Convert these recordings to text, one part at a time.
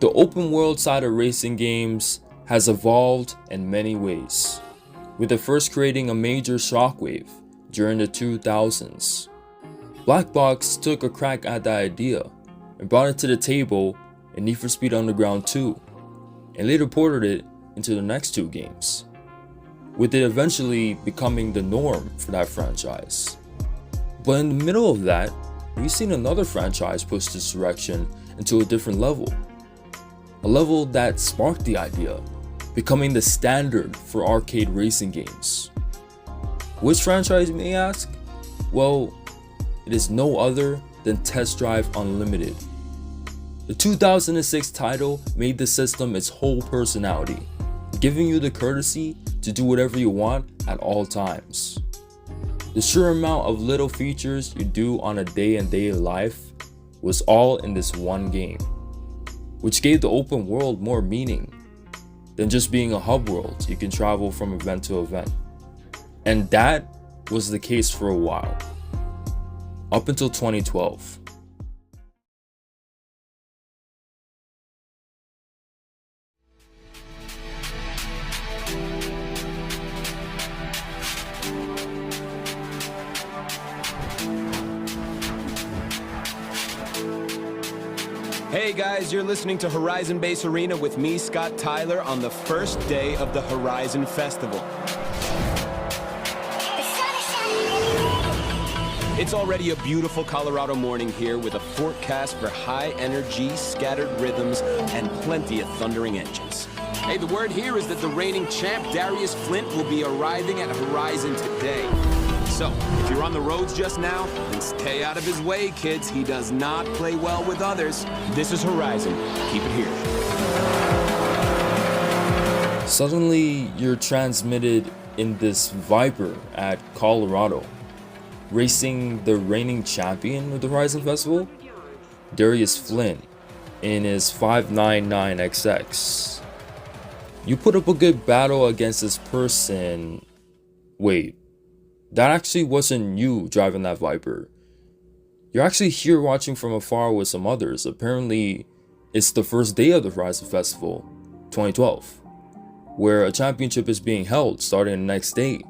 The open world side of racing games has evolved in many ways, with it first creating a major shockwave during the 2000s. Black Box took a crack at that idea and brought it to the table in Need for Speed Underground 2, and later ported it into the next two games, with it eventually becoming the norm for that franchise. But in the middle of that, we've seen another franchise push this direction into a different level. A level that sparked the idea, becoming the standard for arcade racing games. Which franchise, you may ask? Well, it is no other than Test Drive Unlimited. The 2006 title made the system its whole personality, giving you the courtesy to do whatever you want at all times. The sheer amount of little features you do on a day-in-day life was all in this one game, which gave the open world more meaning than just being a hub world you can travel from event to event. And that was the case for a while, up until 2012. Hey guys, you're listening to Horizon Base Arena with me, Scott Tyler, on the first day of the Horizon Festival. It's already a beautiful Colorado morning here with a forecast for high energy, scattered rhythms, and plenty of thundering engines. Hey, the word here is that the reigning champ, Darius Flint, will be arriving at Horizon today. So, if you're on the roads just now, then stay out of his way, kids. He does not play well with others. This is Horizon. Keep it here. Suddenly, you're transmitted in this Viper at Colorado, racing the reigning champion of the Horizon Festival, Darius Flint, in his 599XX. You put up a good battle against this person. Wait. That actually wasn't you driving that Viper. You're actually here watching from afar with some others. Apparently, it's the first day of the Horizon Festival, 2012, where a championship is being held starting the next day.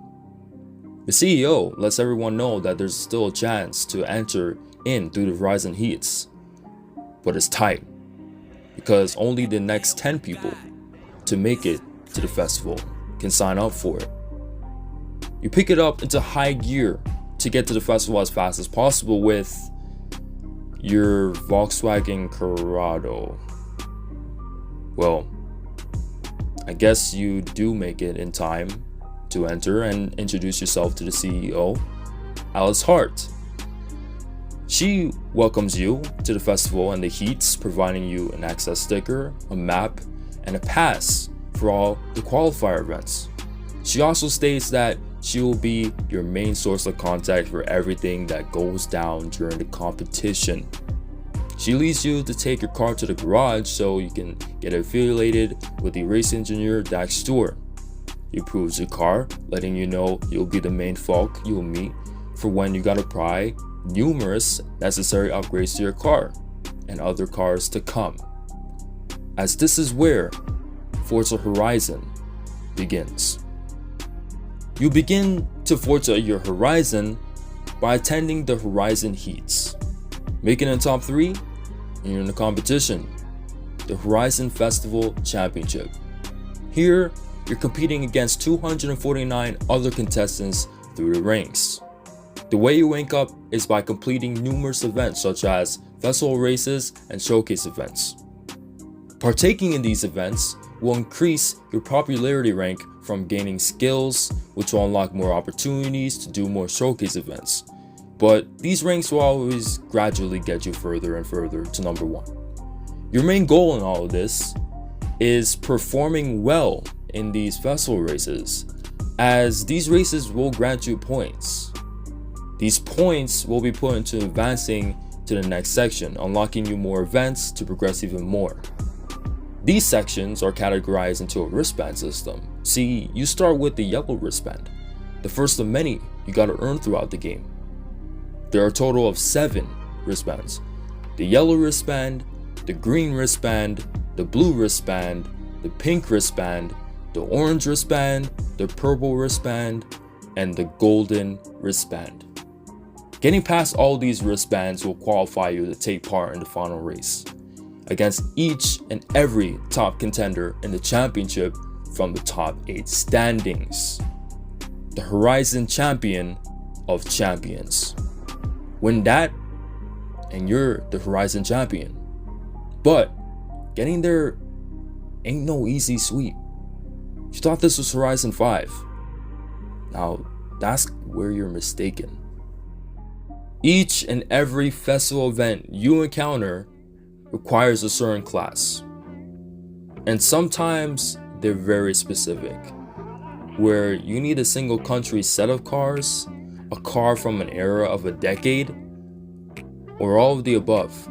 The CEO lets everyone know that there's still a chance to enter in through the Horizon heats, but it's tight, because only the next 10 people to make it to the festival can sign up for it. You pick it up into high gear to get to the festival as fast as possible with your Volkswagen Corrado. Well, I guess you do make it in time to enter and introduce yourself to the CEO, Alice Hart. She welcomes you to the festival and the heats, providing you an access sticker, a map, and a pass for all the qualifier events. She also states that she will be your main source of contact for everything that goes down during the competition. She leads you to take your car to the garage so you can get affiliated with the race engineer Dax Stewart. He approves your car, letting you know you'll be the main folk you'll meet for when you gotta pry numerous necessary upgrades to your car and other cars to come. As this is where Forza Horizon begins. You begin to Forza your Horizon by attending the Horizon Heats. Making it top 3, and you're in the competition, the Horizon Festival Championship. Here, you're competing against 249 other contestants through the ranks. The way you rank up is by completing numerous events such as festival races and showcase events. Partaking in these events will increase your popularity rank from gaining skills, which will unlock more opportunities to do more showcase events. But these ranks will always gradually get you further and further to number 1. Your main goal in all of this is performing well in these festival races, as these races will grant you points. These points will be put into advancing to the next section, unlocking you more events to progress even more. These sections are categorized into a wristband system. See, you start with the yellow wristband, the first of many you gotta earn throughout the game. There are a total of 7 wristbands: the yellow wristband, the green wristband, the blue wristband, the pink wristband, the orange wristband, the purple wristband, and the golden wristband. Getting past all these wristbands will qualify you to take part in the final race against each and every top contender in the championship from the top 8 standings. The Horizon Champion of Champions. Win that, and you're the Horizon Champion. But getting there ain't no easy sweep. You thought this was Horizon 5. Now, that's where you're mistaken. Each and every festival event you encounter requires a certain class. And sometimes they're very specific, where you need a single country set of cars, a car from an era of a decade, or all of the above.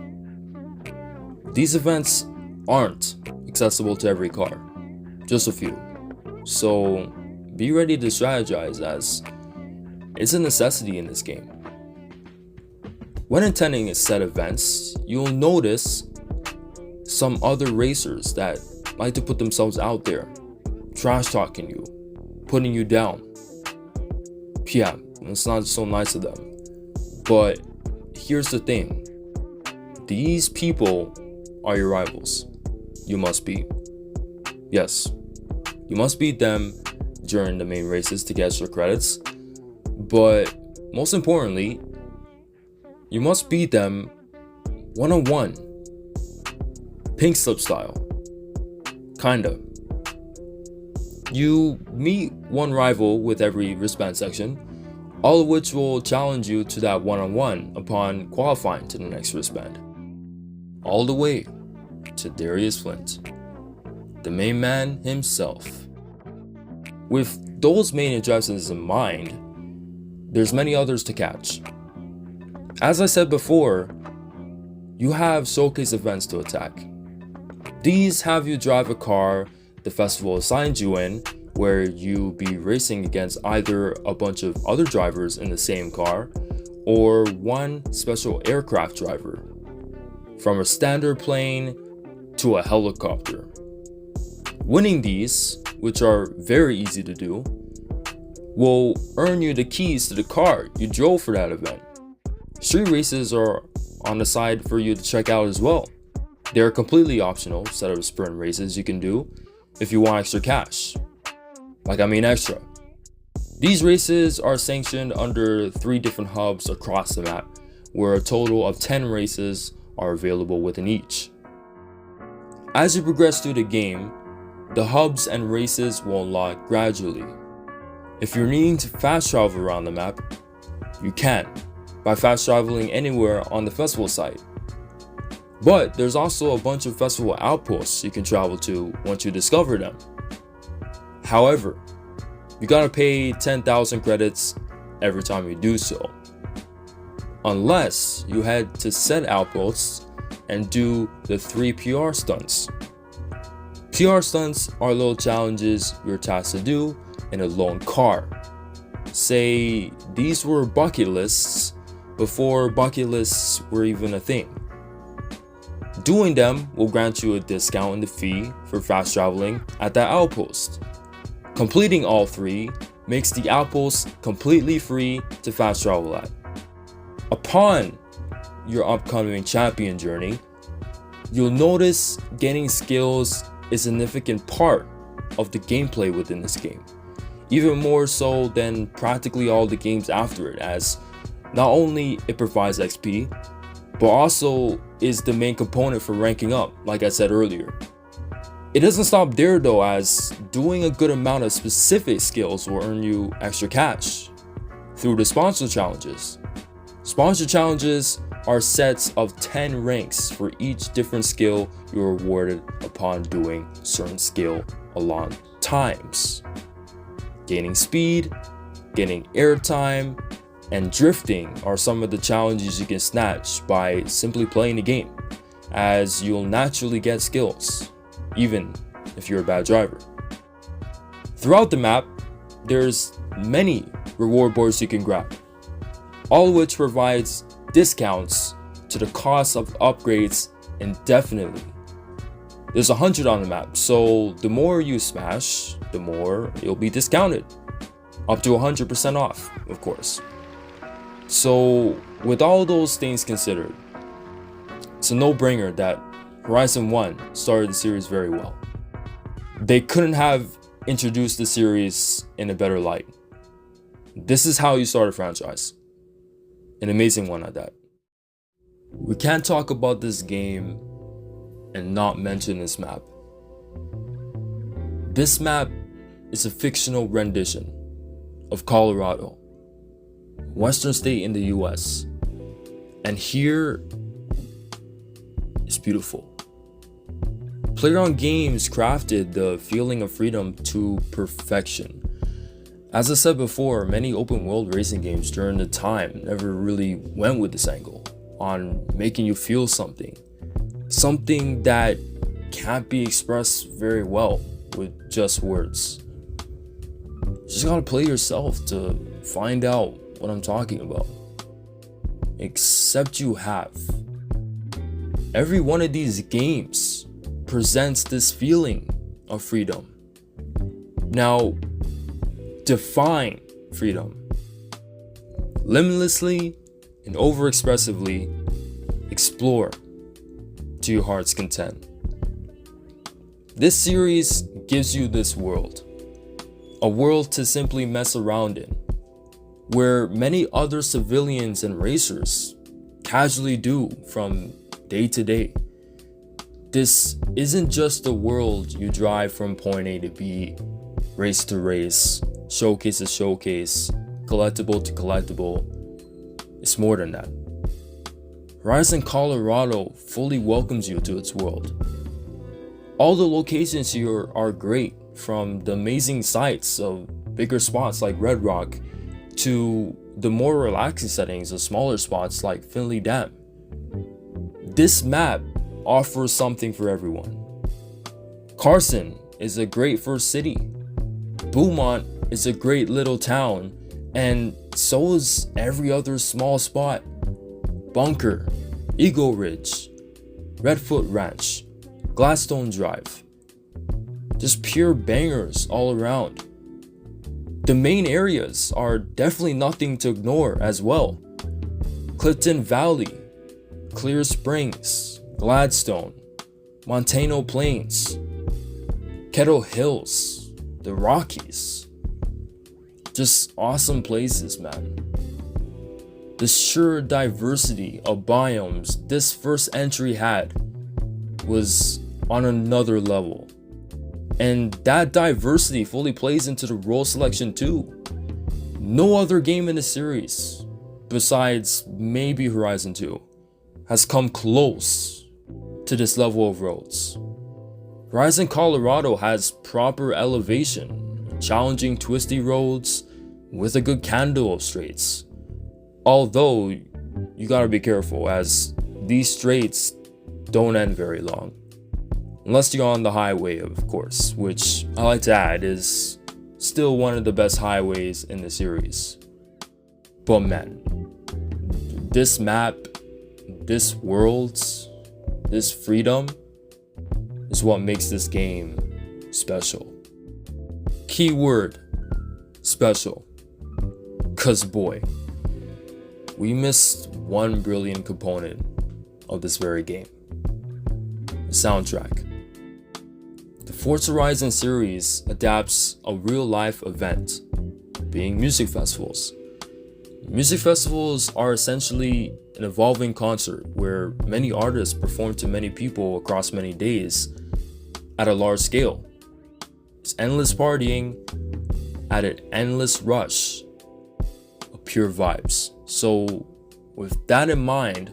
These events aren't accessible to every car, just a few. So be ready to strategize, as it's a necessity in this game. When attending a set events, you'll notice some other racers that like to put themselves out there, trash talking you, putting you down. Yeah, it's not so nice of them. But here's the thing. These people are your rivals. You must beat. Yes, you must beat them during the main races to get extra credits. But most importantly, you must beat them one-on-one. Pink slip style. Kinda. You meet one rival with every wristband section, all of which will challenge you to that one-on-one upon qualifying to the next wristband. All the way to Darius Flint, the main man himself. With those main objectives in mind, there's many others to catch. As I said before, you have showcase events to attack. These have you drive a car the festival assigns you in, where you be racing against either a bunch of other drivers in the same car or one special aircraft driver, from a standard plane to a helicopter. Winning these, which are very easy to do, will earn you the keys to the car you drove for that event. Street races are on the side for you to check out as well. They're a completely optional set of sprint races you can do if you want extra cash. Extra. These races are sanctioned under 3 different hubs across the map, where a total of 10 races are available within each. As you progress through the game, the hubs and races will unlock gradually. If you're needing to fast travel around the map, you can, by fast traveling anywhere on the festival site. But there's also a bunch of festival outposts you can travel to once you discover them. However, you gotta pay 10,000 credits every time you do so, unless you head to said outposts and do the 3 PR stunts. PR stunts are little challenges you're tasked to do in a lone car. Say these were bucket lists before bucket lists were even a thing. Doing them will grant you a discount in the fee for fast traveling at that outpost. Completing all 3 makes the outpost completely free to fast travel at. Upon your upcoming champion journey, you'll notice gaining skills is a significant part of the gameplay within this game, even more so than practically all the games after it, as not only it provides XP, but also is the main component for ranking up, like I said earlier. It doesn't stop there though, as doing a good amount of specific skills will earn you extra cash through the sponsor challenges. Sponsor challenges are sets of 10 ranks for each different skill you're awarded upon doing certain skill along times. Gaining speed, gaining airtime, and drifting are some of the challenges you can snatch by simply playing the game, as you'll naturally get skills, even if you're a bad driver. Throughout the map, there's many reward boards you can grab, all of which provides discounts to the cost of upgrades indefinitely. There's 100 on the map, so the more you smash, the more it'll be discounted. Up to 100% off, of course. So, with all those things considered, it's a no-brainer that Horizon 1 started the series very well. They couldn't have introduced the series in a better light. This is how you start a franchise. An amazing one at that. We can't talk about this game and not mention this map. This map is a fictional rendition of Colorado, western state in the US. And here is beautiful. PlayerUnknown's Games crafted the feeling of freedom to perfection. As I said before, many open world racing games during the time never really went with this angle on making you feel something that can't be expressed very well with just words. You just gotta play yourself to find out what I'm talking about. Except you have. Every one of these games presents this feeling of freedom. Now, define freedom. Limitlessly and overexpressively explore to your heart's content. This series gives you this world. A world to simply mess around in, where many other civilians and racers casually do from day to day. This isn't just a world you drive from point A to B, race to race, showcase to showcase, collectible to collectible. It's more than that. Horizon Colorado fully welcomes you to its world. All the locations here are great, from the amazing sights of bigger spots like Red Rock to the more relaxing settings of smaller spots like Finley Dam. This map offers something for everyone. Carson is a great first city. Beaumont is a great little town, and so is every other small spot. Bunker, Eagle Ridge, Redfoot Ranch, Gladstone Drive. Just pure bangers all around. The main areas are definitely nothing to ignore as well. Clifton Valley, Clear Springs, Gladstone, Montano Plains, Kettle Hills, the Rockies. Just awesome places, man. The sheer diversity of biomes this first entry had was on another level. And that diversity fully plays into the role selection too. No other game in the series, besides maybe Horizon 2, has come close to this level of roads. Horizon Colorado has proper elevation, challenging twisty roads with a good candle of straights. Although, you gotta be careful, as these straights don't end very long. Unless you're on the highway, of course, which I like to add is still one of the best highways in the series. But man, this map, this world, this freedom is what makes this game special. Keyword, special. 'Cause boy, we missed one brilliant component of this very game. The soundtrack. The Forza Horizon series adapts a real-life event, being music festivals. Music festivals are essentially an evolving concert where many artists perform to many people across many days at a large scale. It's endless partying at an endless rush of pure vibes. So with that in mind,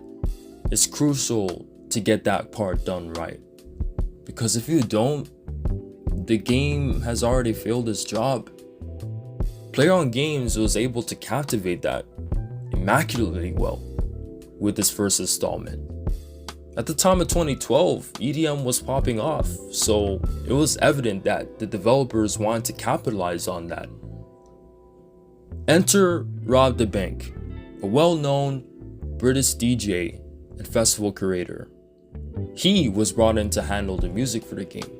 it's crucial to get that part done right. Because if you don't, the game has already failed its job. PlayerUnknown's Games was able to captivate that immaculately well with this first installment. At the time of 2012, EDM was popping off, so it was evident that the developers wanted to capitalize on that. Enter Rob the Bank, a well-known British DJ and festival curator. He was brought in to handle the music for the game.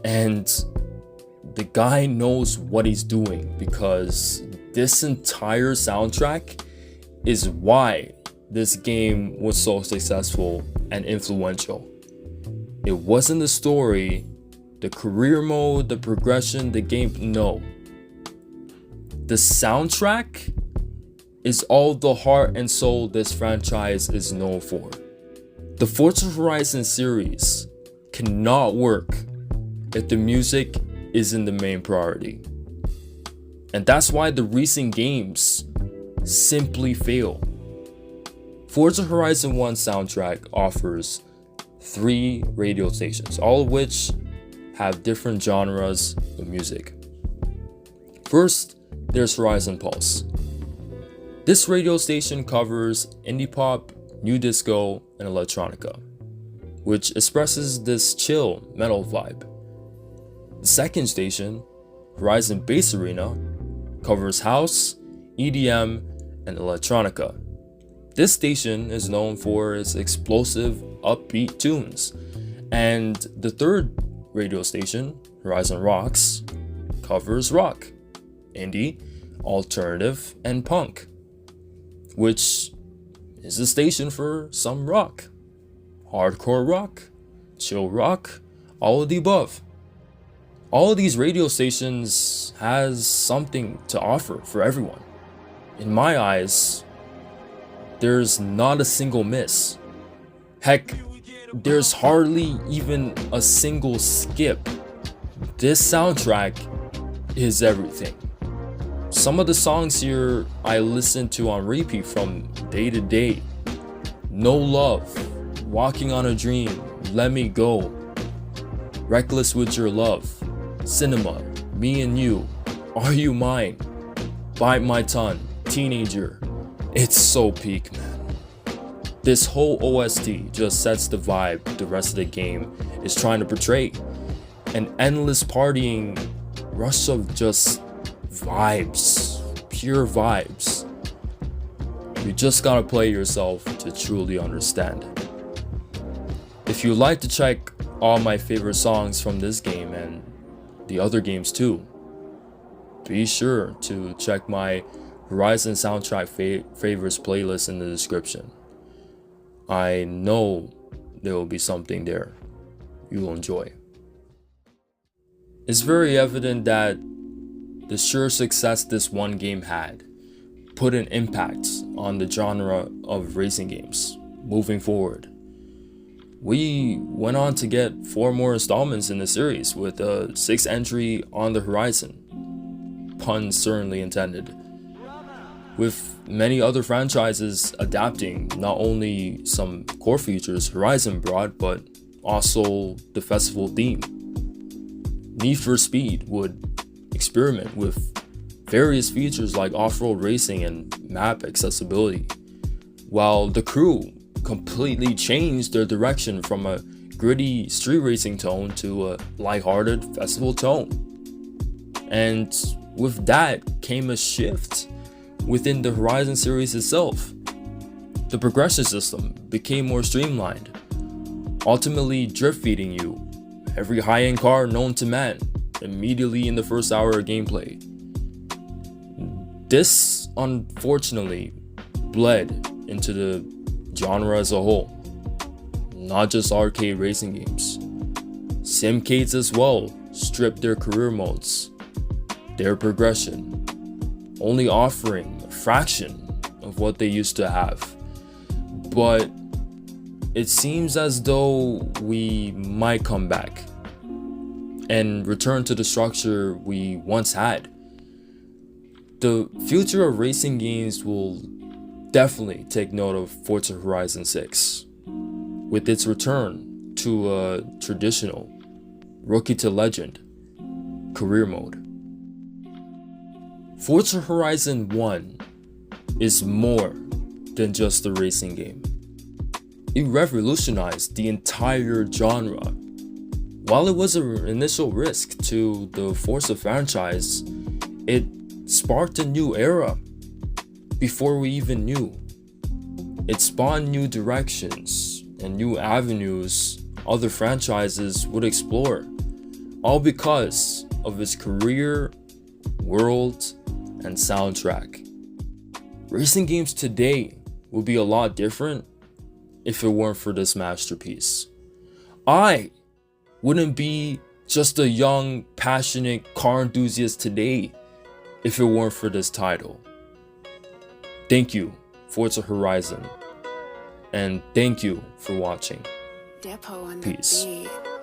And the guy knows what he's doing, because this entire soundtrack is why this game was so successful and influential. It wasn't the story, the career mode, the progression, the game. No. The soundtrack is all the heart and soul this franchise is known for. The Forza Horizon series cannot work if the music isn't the main priority. And that's why the recent games simply fail. Forza Horizon 1 soundtrack offers 3 radio stations, all of which have different genres of music. First, there's Horizon Pulse. This radio station covers indie pop, new disco, and electronica, which expresses this chill metal vibe. The second station, Horizon Bass Arena, covers house, EDM, and electronica. This station is known for its explosive, upbeat tunes. And the third radio station, Horizon Rocks, covers rock, indie, alternative, and punk, which is a station for some rock, hardcore rock, chill rock, all of the above. All of these radio stations has something to offer for everyone. In my eyes, there's not a single miss. Heck, there's hardly even a single skip. This soundtrack is everything. Some of the songs here I listen to on repeat from day to day. No Love, Walking on a Dream, Let Me Go, Reckless with Your Love, Cinema, Me and You, Are You Mine, Bite My Tongue, Teenager. It's so peak, man. This whole OST just sets the vibe the rest of the game is trying to portray. An endless partying rush of just vibes, pure vibes. You just gotta play yourself to truly understand. If you'd like to check all my favorite songs from this game and the other games too, be sure to check my Horizon soundtrack favorites playlist in the description. I know there will be something there you'll enjoy. It's very evident that the sheer success this one game had put an impact on the genre of racing games moving forward. We went on to get 4 more installments in the series, with a 6th entry on the horizon. Pun certainly intended. With many other franchises adapting not only some core features Horizon brought, but also the festival theme. Need for Speed would experiment with various features like off-road racing and map accessibility, while The Crew completely changed their direction from a gritty street racing tone to a lighthearted festival tone. And with that came a shift within the Horizon series itself. The progression system became more streamlined, ultimately drip feeding you every high-end car known to man immediately in the first hour of gameplay. This unfortunately bled into the genre as a whole, not just arcade racing games. Simcades as well stripped their career modes, their progression, only offering a fraction of what they used to have. But it seems as though we might come back and return to the structure we once had. The future of racing games will definitely take note of Forza Horizon 6, with its return to a traditional Rookie to Legend career mode. Forza Horizon 1 is more than just a racing game. It revolutionized the entire genre. While it was an initial risk to the Forza franchise, it sparked a new era before we even knew. It spawned new directions and new avenues other franchises would explore, all because of its career, world, and soundtrack. Racing games today would be a lot different if it weren't for this masterpiece. I wouldn't be just a young, passionate car enthusiast today if it weren't for this title. Thank you, Forza Horizon, and thank you for watching. Depot on Peace. the beat.